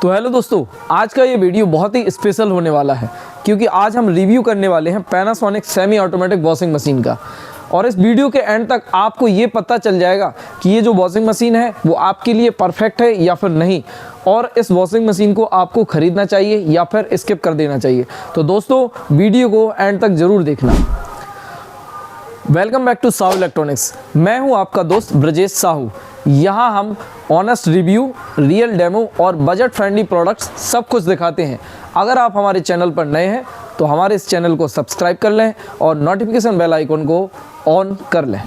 तो हेलो दोस्तों, आज का ये वीडियो बहुत ही स्पेशल होने वाला है क्योंकि आज हम रिव्यू करने वाले हैं Panasonic semi automatic washing machine का। और इस वीडियो के एंड तक आपको ये पता चल जाएगा कि ये जो वॉशिंग मशीन है वो आपके लिए परफेक्ट है या फिर नहीं, और इस वॉशिंग मशीन को आपको खरीदना चाहिए या फिर स्किप कर देना चाहिए। तो दोस्तों वीडियो को एंड तक ज़रूर देखना। Welcome back to Sahu electronics. मैं हूं आपका दोस्त ब्रजेश साहू। यहां हम ऑनेस्ट रिव्यू, रियल डेमो और बजट फ्रेंडली प्रोडक्ट्स सब कुछ दिखाते हैं। अगर आप हमारे चैनल पर नए हैं तो हमारे इस चैनल को सब्सक्राइब कर लें और नोटिफिकेशन बेल आइकन को ऑन कर लें।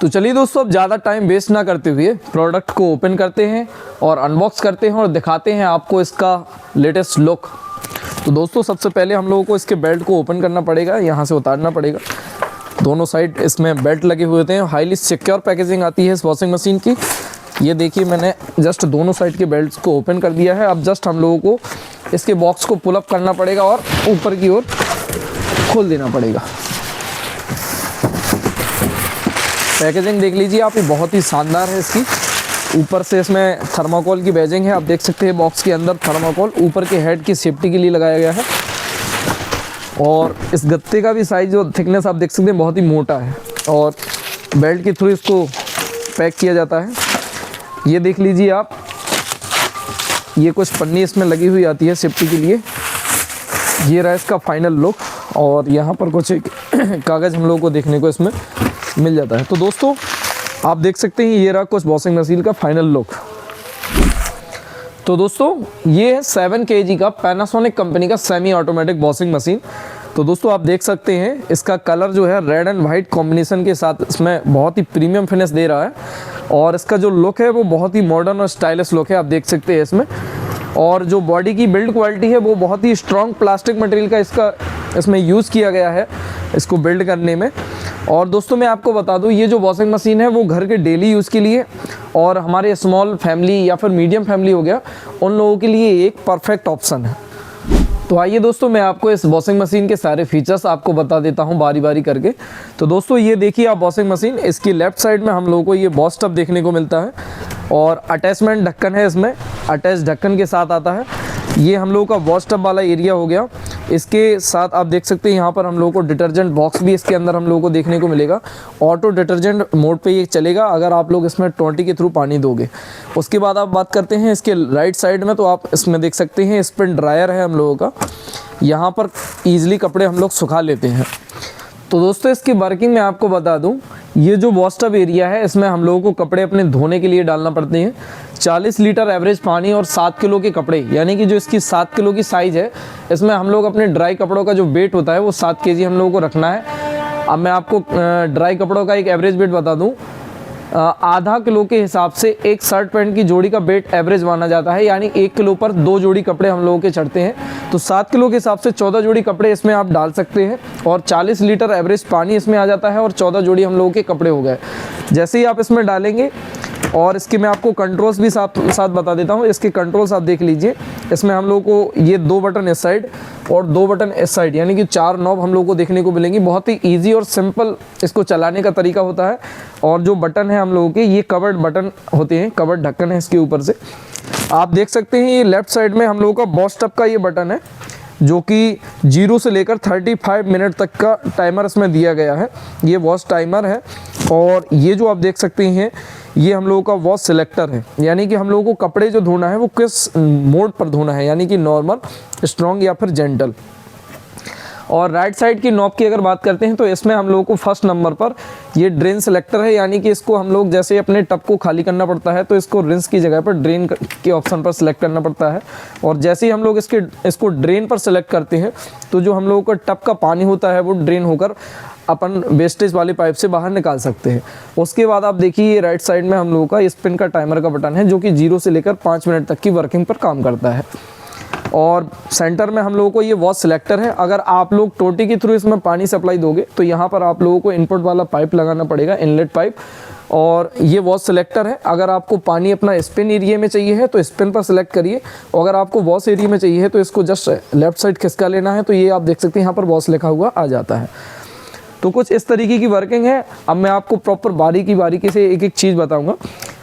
तो चलिए दोस्तों, अब ज़्यादा टाइम वेस्ट ना करते हुए प्रोडक्ट को ओपन करते हैं और अनबॉक्स करते हैं और दिखाते हैं आपको इसका लेटेस्ट लुक। तो दोस्तों, सबसे पहले हम लोगों को इसके बेल्ट को ओपन करना पड़ेगा, यहाँ से उतारना पड़ेगा। दोनों साइड इसमें बेल्ट लगे हुए होते हैं। हाईली सिक्योर पैकेजिंग आती है इस वॉशिंग मशीन की। ये देखिए, मैंने जस्ट दोनों साइड के बेल्ट्स को ओपन कर दिया है। अब जस्ट हम लोगों को इसके बॉक्स को पुल अप करना पड़ेगा और ऊपर की ओर खोल देना पड़ेगा। पैकेजिंग देख लीजिए आप, ये बहुत ही शानदार है इसकी। ऊपर से इसमें थर्माकोल की बैजिंग है, आप देख सकते हैं बॉक्स के अंदर थर्माकोल ऊपर के हेड की सेफ्टी के लिए लगाया गया है। और इस गत्ते का भी साइज और थिकनेस आप देख सकते हैं बहुत ही मोटा है, और बेल्ट के थ्रू इसको पैक किया जाता है। ये देख लीजिए आप, ये कुछ पन्नी इसमें लगी हुई आती है सेफ्टी के लिए। ये रहा इसका फाइनल लुक, और यहाँ पर कुछ एक कागज़ हम लोगों को देखने को इसमें मिल जाता है। तो दोस्तों, आप देख सकते हैं ये रहा कुछ वॉशिंग मशीन का फाइनल लुक। तो दोस्तों, ये है 7 kg का पैनासोनिक कंपनी का सेमी ऑटोमेटिक वॉशिंग मशीन। तो दोस्तों, आप देख सकते हैं इसका कलर जो है रेड एंड वाइट कॉम्बिनेशन के साथ इसमें बहुत ही प्रीमियम फिनिश दे रहा है, और इसका जो लुक है वो बहुत ही मॉडर्न और स्टाइलिश लुक है, आप देख सकते हैं इसमें। और जो बॉडी की बिल्ड क्वालिटी है वो बहुत ही स्ट्रॉन्ग प्लास्टिक मटेरियल का इसमें यूज़ किया गया है इसको बिल्ड करने में। और दोस्तों, मैं आपको बता दूं, ये जो वॉशिंग मशीन है वो घर के डेली यूज़ के लिए और हमारे स्मॉल फैमिली या फिर मीडियम फैमिली हो गया, उन लोगों के लिए एक परफेक्ट ऑप्शन है। तो आइए दोस्तों, मैं आपको इस वॉशिंग मशीन के सारे फीचर्स आपको बता देता हूं बारी बारी करके। तो दोस्तों, ये देखिए आप वॉशिंग मशीन, इसकी लेफ़्ट साइड में हम लोगों को ये वॉश टब देखने को मिलता है, और अटैचमेंट ढक्कन है, इसमें अटैच ढक्कन के साथ आता है। ये हम लोगों का वॉश टब वाला एरिया हो गया। इसके साथ आप देख सकते हैं यहाँ पर हम लोगों को डिटर्जेंट बॉक्स भी इसके अंदर हम लोगों को देखने को मिलेगा। ऑटो डिटर्जेंट मोड पे ये चलेगा अगर आप लोग इसमें 20 के थ्रू पानी दोगे। उसके बाद आप बात करते हैं इसके राइट साइड में, तो आप इसमें देख सकते हैं स्पिन ड्रायर है हम लोगों का। यहाँ पर ईजिली कपड़े हम लोग सुखा लेते हैं। तो दोस्तों, इसकी वर्किंग मैं आपको बता दूं, ये जो वॉश टब एरिया है इसमें हम लोगों को कपड़े अपने धोने के लिए डालना पड़ते हैं। 40 लीटर एवरेज पानी और 7 किलो के कपड़े, यानी कि जो इसकी 7 किलो की साइज़ है, इसमें हम लोग अपने ड्राई कपड़ों का जो वेट होता है वो 7 kg हम लोगों को रखना है। अब मैं आपको ड्राई कपड़ों का एक एवरेज वेट बता दूँ। आधा किलो के हिसाब से एक शर्ट पैंट की जोड़ी का वेट एवरेज माना जाता है, यानी 1 किलो पर 2 जोड़ी कपड़े हम लोगों के चढ़ते हैं। तो 7 किलो के हिसाब से 14 जोड़ी कपड़े इसमें आप डाल सकते हैं, और 40 लीटर एवरेज पानी इसमें आ जाता है, और 14 जोड़ी हम लोगों के कपड़े हो गए। जैसे ही आप इसमें डालेंगे, और इसके मैं आपको कंट्रोल्स भी साथ बता देता हूँ। इसके कंट्रोल्स आप देख लीजिए, इसमें हम लोगों को ये 2 बटन इस साइड और 2 बटन इस साइड, यानी कि 4 नॉब हम लोगों को देखने को मिलेंगी। बहुत ही इजी और सिंपल इसको चलाने का तरीका होता है। और जो बटन है हम लोगों के, ये कवर्ड बटन होते हैं, कवर्ड ढक्कन है इसके ऊपर से। आप देख सकते हैं ये लेफ्ट साइड में हम लोगों का वॉश टब का ये बटन है, जो कि 0 से लेकर 35 मिनट तक का टाइमर इसमें दिया गया है। ये वॉश टाइमर है। और ये जो आप देख सकते हैं, ये हम लोगों का वॉश सिलेक्टर है, यानी कि हम लोगों को कपड़े जो धोना है वो किस मोड पर धोना है, यानी कि नॉर्मल, स्ट्रॉन्ग या फिर जेंटल। और राइट साइड की नॉब की अगर बात करते हैं तो इसमें हम लोगों को फर्स्ट नंबर पर ये ड्रेन सिलेक्टर है, यानी कि इसको हम लोग जैसे अपने टब को खाली करना पड़ता है तो इसको रिंस की जगह पर ड्रेन के ऑप्शन पर सिलेक्ट करना पड़ता है। और जैसे ही हम लोग इसको ड्रेन पर सिलेक्ट करते हैं तो जो हम लोगों का टब का पानी होता है वो ड्रेन होकर अपन वेस्टेज वाली पाइप से बाहर निकाल सकते हैं। उसके बाद आप देखिए, ये राइट साइड में हम लोगों का स्पिन का टाइमर का बटन है, जो कि 0 से लेकर 5 मिनट तक की वर्किंग पर काम करता है। और सेंटर में हम लोगों को ये वॉश सिलेक्टर है। अगर आप लोग टोटी के थ्रू इसमें पानी सप्लाई दोगे तो यहाँ पर आप लोगों को इनपुट वाला पाइप लगाना पड़ेगा, इनलेट पाइप। और ये वॉश सिलेक्टर है। अगर आपको पानी अपना स्पिन एरिया में चाहिए है तो स्पिन पर सिलेक्ट करिए, और अगर आपको वॉश एरिया में चाहिए है तो इसको जस्ट लेफ्ट साइड खिसका लेना है। तो ये आप देख सकते हैं यहाँ पर वॉश लिखा हुआ आ जाता है। तो कुछ इस तरीके की वर्किंग है। अब मैं आपको प्रॉपर बारीकी से एक एक चीज़ बताऊँगा।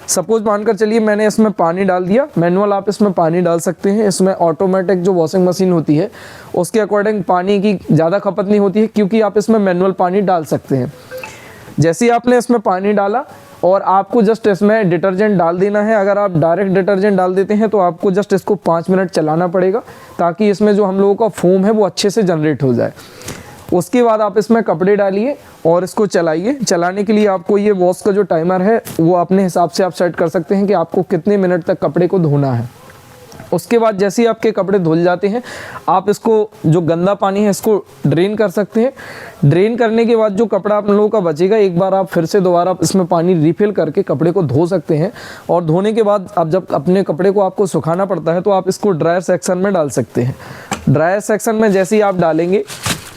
सपोज मानकर चलिए मैंने इसमें पानी डाल दिया, मैनुअल आप इसमें पानी डाल सकते हैं। इसमें ऑटोमेटिक जो वॉशिंग मशीन होती है उसके अकॉर्डिंग पानी की ज़्यादा खपत नहीं होती है, क्योंकि आप इसमें मैनुअल पानी डाल सकते हैं। जैसे ही आपने इसमें पानी डाला और आपको जस्ट इसमें डिटर्जेंट डाल देना है। अगर आप डायरेक्ट डिटर्जेंट डाल देते हैं तो आपको जस्ट इसको 5 मिनट चलाना पड़ेगा, ताकि इसमें जो हम लोगों का फोम है वो अच्छे से जनरेट हो जाए। उसके बाद आप इसमें कपड़े डालिए और इसको चलाइए। चलाने के लिए आपको ये वॉश का जो टाइमर है वो अपने हिसाब से आप सेट कर सकते हैं कि आपको कितने मिनट तक कपड़े को धोना है। उसके बाद जैसे ही आपके कपड़े धुल जाते हैं, आप इसको जो गंदा पानी है इसको ड्रेन कर सकते हैं। ड्रेन करने के बाद जो कपड़ा आप लोगों का बचेगा, एक बार आप फिर से दोबारा इसमें पानी रिफिल करके कपड़े को धो सकते हैं। और धोने के बाद अब जब अपने कपड़े को आपको सुखाना पड़ता है तो आप इसको ड्रायर सेक्शन में डाल सकते हैं। ड्रायर सेक्शन में जैसे ही आप डालेंगे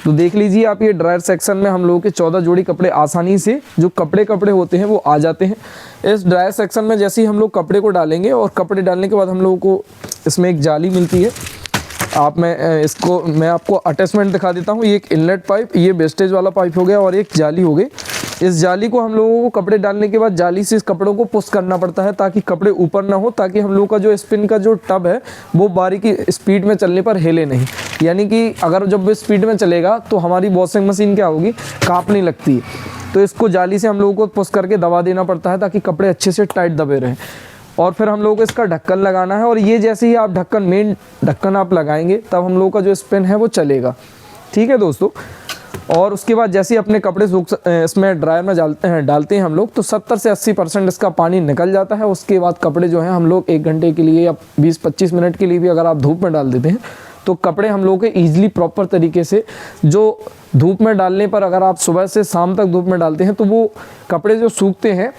तो देख लीजिए आप, ये ड्रायर सेक्शन में हम लोगों के 14 जोड़ी कपड़े आसानी से जो कपड़े होते हैं वो आ जाते हैं। इस ड्रायर सेक्शन में जैसे ही हम लोग कपड़े को डालेंगे और कपड़े डालने के बाद हम लोगों को इसमें एक जाली मिलती है। मैं आपको अटैचमेंट दिखा देता हूँ। ये एक इनलेट पाइप, ये वेस्टेज वाला पाइप हो गया और एक जाली हो गई। इस जाली को हम लोगों को कपड़े डालने के बाद जाली से इस कपड़ों को पुश करना पड़ता है, ताकि कपड़े ऊपर ना हो, ताकि हम लोग का जो स्पिन का जो टब है वो बारीकी स्पीड में चलने पर हिले नहीं। यानी कि अगर जब वो स्पीड में चलेगा तो हमारी वॉशिंग मशीन क्या होगी, कांपने लगती है। तो इसको जाली से हम लोगों को पुश करके दबा देना पड़ता है, ताकि कपड़े अच्छे से टाइट दबे रहें। और फिर हम लोगों को इसका ढक्कन लगाना है, और ये जैसे ही आप मेन ढक्कन आप लगाएंगे तब हम लोगों का जो स्पिन है वो चलेगा। ठीक है दोस्तों। और उसके बाद जैसे ही अपने कपड़े इसमें ड्रायर में डालते हैं हम लोग, तो 70 से 80% इसका पानी निकल जाता है। उसके बाद कपड़े जो हैं हम लोग 1 घंटे के लिए या 20-25 मिनट के लिए भी अगर आप धूप में डाल देते हैं तो कपड़े हम लोग के ईजिली प्रॉपर तरीके से, जो धूप में डालने पर अगर आप सुबह से शाम तक धूप में डालते हैं तो वो कपड़े जो सूखते हैं,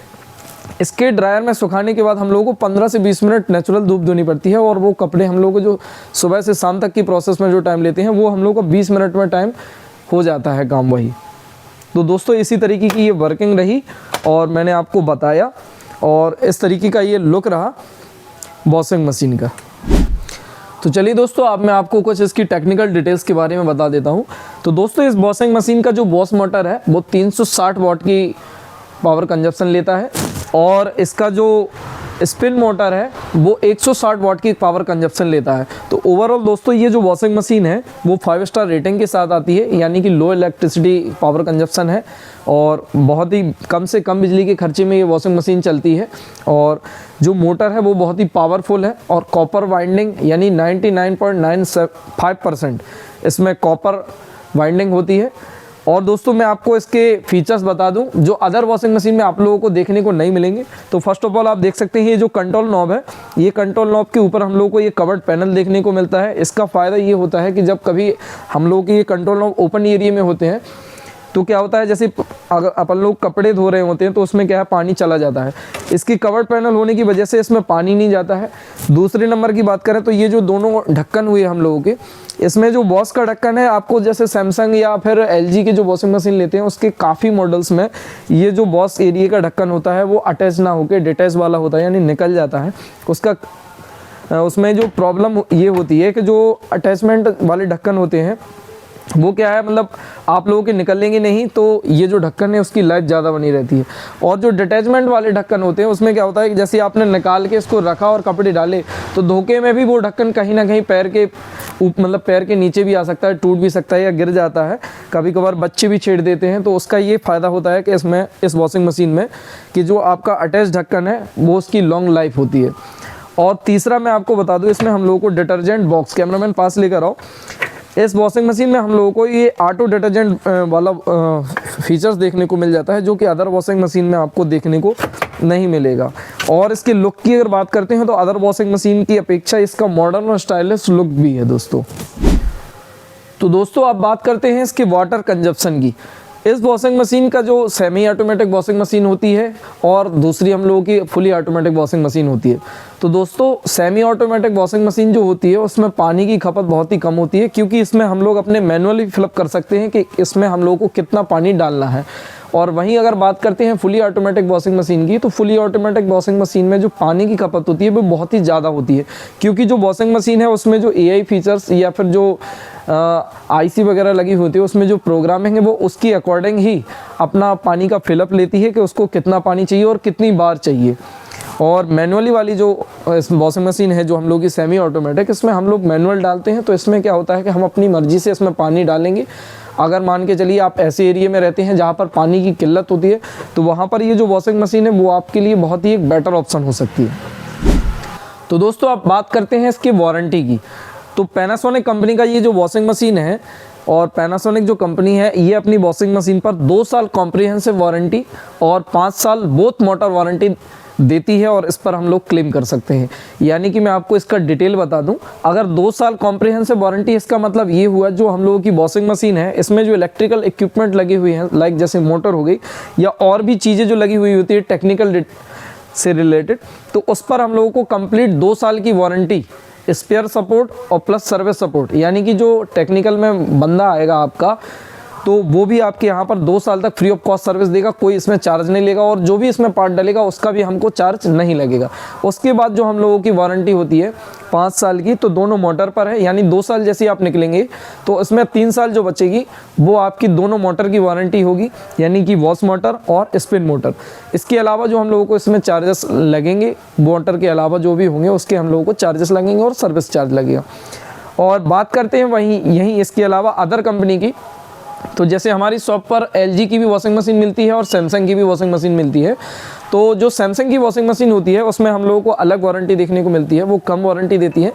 इसके ड्रायर में सुखाने के बाद हम लोगों को 15 से 20 मिनट नेचुरल धूप देनी पड़ती है। और वो कपड़े हम लोग को जो सुबह से शाम तक की प्रोसेस में जो टाइम लेते हैं वो हम लोग को 20 मिनट में टाइम हो जाता है काम वही। तो दोस्तों इसी तरीके की ये वर्किंग रही और मैंने आपको बताया, और इस तरीके का ये लुक रहा वॉशिंग मशीन का। तो चलिए दोस्तों, अब मैं आपको कुछ इसकी टेक्निकल डिटेल्स के बारे में बता देता हूँ। तो दोस्तों इस वॉशिंग मशीन का जो बॉस मोटर है वो 360 वाट की पावर कंजप्शन लेता है, और इसका जो स्पिन मोटर है वो 160 वाट की पावर कंजप्शन लेता है। तो ओवरऑल दोस्तों ये जो वॉशिंग मशीन है वो 5 स्टार रेटिंग के साथ आती है, यानी कि लो इलेक्ट्रिसिटी पावर कंजप्शन है और बहुत ही कम से कम बिजली के खर्चे में ये वॉशिंग मशीन चलती है। और जो मोटर है वो बहुत ही पावरफुल है, और कॉपर वाइंडिंग यानी 99.95% इसमें कॉपर वाइंडिंग होती है। और दोस्तों मैं आपको इसके फीचर्स बता दूं जो अदर वॉशिंग मशीन में आप लोगों को देखने को नहीं मिलेंगे। तो फर्स्ट ऑफ ऑल आप देख सकते हैं ये जो कंट्रोल नॉब है, ये कंट्रोल नॉब के ऊपर हम लोगों को ये कवर्ड पैनल देखने को मिलता है। इसका फ़ायदा ये होता है कि जब कभी हम लोग के ये कंट्रोल नॉब ओपन एरिया में होते हैं तो क्या होता है, जैसे अगर अपन लोग कपड़े धो रहे होते हैं तो उसमें क्या है, पानी चला जाता है। इसकी कवर्ड पैनल होने की वजह से इसमें पानी नहीं जाता है। दूसरे नंबर की बात करें तो ये जो दोनों ढक्कन हुए हम लोगों के, इसमें जो बॉस का ढक्कन है, आपको जैसे सैमसंग या फिर एलजी के जो वॉशिंग मशीन लेते हैं उसके काफ़ी मॉडल्स में ये जो बॉस एरिया का ढक्कन होता है वो अटैच ना होकर डिटैच वाला होता है, यानी निकल जाता है। उसमें जो प्रॉब्लम ये होती है कि जो अटैचमेंट वाले ढक्कन होते हैं वो क्या है, मतलब आप लोगों के निकलेंगे नहीं, तो ये जो ढक्कन है उसकी लाइफ ज़्यादा बनी रहती है। और जो डिटैचमेंट वाले ढक्कन होते हैं उसमें क्या होता है कि जैसे आपने निकाल के इसको रखा और कपड़े डाले तो धोखे में भी वो ढक्कन कहीं ना कहीं पैर के नीचे भी आ सकता है, टूट भी सकता है या गिर जाता है। कभी कभार बच्चे भी छेड़ देते हैं। तो उसका ये फ़ायदा होता है कि इस वॉशिंग मशीन में कि जो आपका अटैच ढक्कन है वो उसकी लॉन्ग लाइफ होती है। और तीसरा मैं आपको बता दूँ, इसमें हम लोगों को डिटर्जेंट बॉक्स, कैमरामैन पास लेकर आओ, इस वॉशिंग मशीन में हम लोगों को ये ऑटो डिटर्जेंट वाला फीचर्स देखने को मिल जाता है, जो कि अदर वॉशिंग मशीन में आपको देखने को नहीं मिलेगा। और इसके लुक की अगर बात करते हैं तो अदर वॉशिंग मशीन की अपेक्षा इसका मॉडर्न और स्टाइलिश लुक भी है दोस्तों। तो दोस्तों अब बात करते हैं इसके वाटर कंजप्शन की। इस वॉशिंग मशीन का जो सेमी ऑटोमेटिक वॉशिंग मशीन होती है और दूसरी हम लोगों की फुली ऑटोमेटिक वॉशिंग मशीन होती है। तो दोस्तों सेमी ऑटोमेटिक वॉशिंग मशीन जो होती है उसमें पानी की खपत बहुत ही कम होती है, क्योंकि इसमें हम लोग अपने मैनुअली फिलअप कर सकते हैं कि इसमें हम लोगों को कितना पानी डालना है। और वहीं अगर बात करते हैं फुली ऑटोमेटिक वॉशिंग मशीन की, तो फुली ऑटोमेटिक वॉशिंग मशीन में जो पानी की खपत होती है वो बहुत ही ज़्यादा होती है, क्योंकि जो वॉशिंग मशीन है उसमें जो AI फीचर्स या फिर जो IC वगैरह लगी होती है उसमें जो प्रोग्रामिंग है वो उसकी अकॉर्डिंग ही अपना पानी का फिलअप लेती है कि उसको कितना पानी चाहिए और कितनी बार चाहिए। और मैनुअली वाली जो वॉशिंग मशीन है जो हम लोग की सेमी ऑटोमेटिक, इसमें हम लोग मैनुअल डालते हैं। तो इसमें क्या होता है कि हम अपनी मर्ज़ी से इसमें पानी डालेंगे। अगर मान के चलिए आप ऐसे एरिया में रहते हैं जहाँ पर पानी की किल्लत होती है, तो वहाँ पर ये जो वॉशिंग मशीन है वो आपके लिए बहुत ही एक बेटर ऑप्शन हो सकती है। तो दोस्तों आप बात करते हैं इसकी वारंटी की। तो पैनासोनिक कंपनी का ये जो वॉशिंग मशीन है, और पैनासोनिक जो कंपनी है ये अपनी वॉशिंग मशीन पर 2 साल कॉम्प्रिहेंसिव वारंटी और 5 साल बोथ मोटर वारंटी देती है, और इस पर हम लोग क्लेम कर सकते हैं। यानी कि मैं आपको इसका डिटेल बता दूं, अगर 2 साल कॉम्प्रिहेंसिव वारंटी, इसका मतलब ये हुआ जो हम लोगों की वॉशिंग मशीन है इसमें जो इलेक्ट्रिकल इक्विपमेंट लगे हुए हैं, लाइक जैसे मोटर हो गई या और भी चीज़ें जो लगी हुई होती है टेक्निकल से रिलेटेड, तो उस पर हम लोगों को कंप्लीट 2 साल की वारंटी, स्पेयर सपोर्ट और प्लस सर्विस सपोर्ट, यानी कि जो टेक्निकल में बंदा आएगा आपका, तो वो भी आपके यहाँ पर 2 साल तक फ्री ऑफ कॉस्ट सर्विस देगा, कोई इसमें चार्ज नहीं लेगा, और जो भी इसमें पार्ट डलेगा उसका भी हमको चार्ज नहीं लगेगा। उसके बाद जो हम लोगों की वारंटी होती है 5 साल की, तो दोनों मोटर पर है, यानी 2 साल जैसे आप निकलेंगे तो इसमें 3 साल जो बचेगी वो आपकी दोनों मोटर की वारंटी होगी, यानी कि वॉश मोटर और स्पिन मोटर। इसके अलावा जो हम लोगों को इसमें चार्जेस लगेंगे, मोटर के अलावा जो भी होंगे उसके हम लोगों को चार्जेस लगेंगे और सर्विस चार्ज लगेगा। और बात करते हैं वहीं यहीं इसके अलावा अदर कंपनी की, तो जैसे हमारी शॉप पर LG की भी वॉशिंग मशीन मिलती है और सैमसंग की भी वॉशिंग मशीन मिलती है। तो जो सैमसंग की वॉशिंग मशीन होती है उसमें हम लोगों को अलग वारंटी देखने को मिलती है, वो कम वारंटी देती है।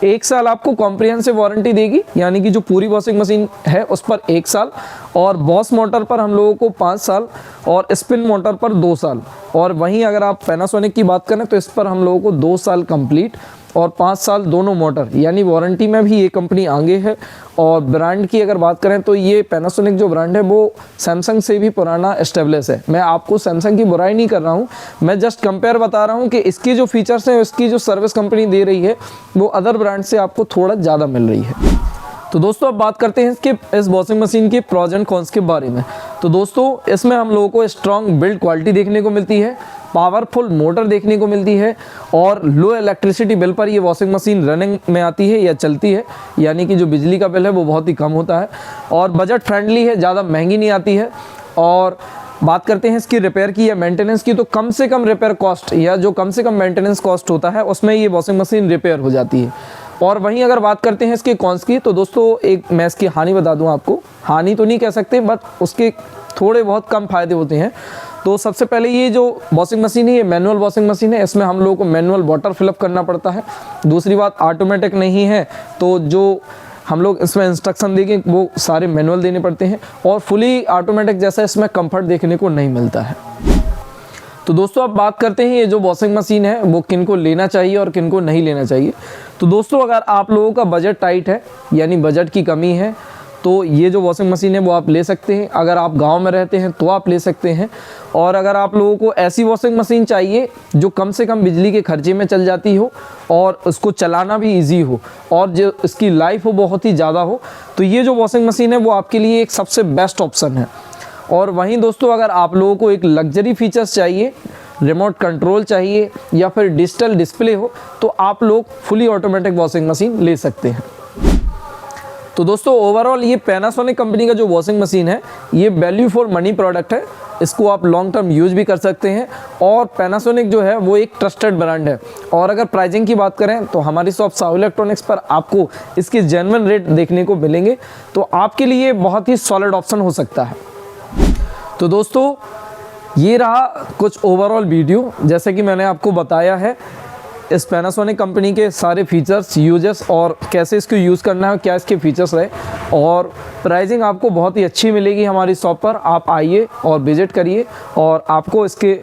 1 साल आपको कॉम्प्रिहेंसिव वारंटी देगी, यानी कि जो पूरी वॉशिंग मशीन है उस पर 1 साल, और बॉस मोटर पर हम लोगों को 5 साल और स्पिन मोटर पर 2 साल। और वहीं अगर आप पैनासोनिक की बात करें तो इस पर हम लोगों को 2 साल कंप्लीट और 5 साल दोनों मोटर, यानी वारंटी में भी ये कंपनी आगे है। और ब्रांड की अगर बात करें तो ये पैनासोनिक जो ब्रांड है वो सैमसंग से भी पुराना एस्टेब्लिश है। मैं आपको सैमसंग की बुराई नहीं कर रहा हूँ, मैं जस्ट कंपेयर बता रहा हूँ कि इसकी जो फीचर्स हैं, इसकी जो सर्विस कंपनी दे रही है वो अदर ब्रांड से आपको थोड़ा ज़्यादा मिल रही है। तो दोस्तों अब बात करते हैं इस वॉशिंग मशीन के प्रॉज एंड कॉन्स के बारे में। तो दोस्तों इसमें हम लोगों को स्ट्रॉन्ग बिल्ड क्वालिटी देखने को मिलती है, पावरफुल मोटर देखने को मिलती है, और लो इलेक्ट्रिसिटी बिल पर ये वॉशिंग मशीन रनिंग में आती है या चलती है, यानी कि जो बिजली का बिल है वो बहुत ही कम होता है, और बजट फ्रेंडली है, ज़्यादा महंगी नहीं आती है। और बात करते हैं इसकी रिपेयर की या मेंटेनेंस की, तो कम से कम रिपेयर कॉस्ट या जो कम से कम मेंटेनेंस कॉस्ट होता है उसमें ये वॉशिंग मशीन रिपेयर हो जाती है। और वहीं अगर बात करते हैं इसके कॉन्स की, तो दोस्तों एक मैं इसकी हानि बता दूं आपको, हानि तो नहीं कह सकते बट उसके थोड़े बहुत कम फ़ायदे होते हैं। तो सबसे पहले ये जो वॉशिंग मशीन है ये मैनुअल वॉशिंग मशीन है, इसमें हम लोगों को मैनुअल वाटर फिलअप करना पड़ता है। दूसरी बात ऑटोमेटिक नहीं है, तो जो हम लोग इसमें इंस्ट्रक्शन देंगे वो सारे मैनुअल देने पड़ते हैं, और फुली ऑटोमेटिक जैसा इसमें कंफर्ट देखने को नहीं मिलता है। तो दोस्तों अब बात करते हैं ये जो वॉशिंग मशीन है वो किन को लेना चाहिए और किन को नहीं लेना चाहिए। तो दोस्तों अगर आप लोगों का बजट टाइट है, यानी बजट की कमी है, तो ये जो वॉशिंग मशीन है वो आप ले सकते हैं। अगर आप गांव में रहते हैं तो आप ले सकते हैं। और अगर आप लोगों को ऐसी वॉशिंग मशीन चाहिए जो कम से कम बिजली के खर्चे में चल जाती हो और उसको चलाना भी इजी हो और जो इसकी लाइफ हो बहुत ही ज़्यादा हो, तो ये जो वॉशिंग मशीन है वो आपके लिए एक सबसे बेस्ट ऑप्शन है। और वहीं दोस्तों अगर आप लोगों को एक लग्जरी फीचर्स चाहिए, रिमोट कंट्रोल चाहिए या फिर डिजिटल डिस्प्ले हो, तो आप लोग फुली ऑटोमेटिक वॉशिंग मशीन ले सकते हैं। तो दोस्तों ओवरऑल ये पैनासोनिक कंपनी का जो वॉशिंग मशीन है ये वैल्यू फॉर मनी प्रोडक्ट है। इसको आप लॉन्ग टर्म यूज भी कर सकते हैं, और पैनासोनिक जो है वो एक ट्रस्टेड ब्रांड है। और अगर प्राइसिंग की बात करें तो हमारी शॉप साहू इलेक्ट्रॉनिक्स पर आपको इसके जेन्युइन रेट देखने को मिलेंगे, तो आपके लिए बहुत ही सॉलिड ऑप्शन हो सकता है। तो दोस्तों ये रहा कुछ ओवरऑल वीडियो, जैसे कि मैंने आपको बताया है इस पैनासोनिक कंपनी के सारे फीचर्स, यूजेस और कैसे इसको यूज़ करना है, क्या इसके फीचर्स है, और प्राइसिंग आपको बहुत ही अच्छी मिलेगी हमारी शॉप पर। आप आइए और विजिट करिए और आपको इसके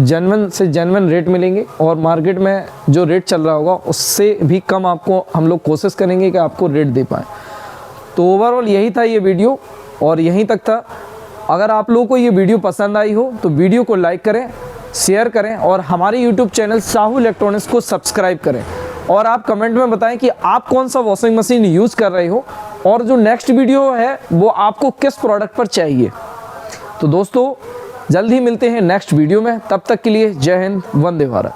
जेन्युइन से जेन्युइन रेट मिलेंगे, और मार्केट में जो रेट चल रहा होगा उससे भी कम आपको हम लोग कोशिश करेंगे कि आपको रेट दे पाएँ। तो ओवरऑल यही था ये वीडियो, और यहीं तक था। अगर आप लोगों को ये वीडियो पसंद आई हो तो वीडियो को लाइक करें, शेयर करें, और हमारे यूट्यूब चैनल साहू इलेक्ट्रॉनिक्स को सब्सक्राइब करें। और आप कमेंट में बताएं कि आप कौन सा वॉशिंग मशीन यूज़ कर रहे हो, और जो नेक्स्ट वीडियो है वो आपको किस प्रोडक्ट पर चाहिए। तो दोस्तों जल्द ही मिलते हैं नेक्स्ट वीडियो में, तब तक के लिए जय हिंद, वंदे भारत।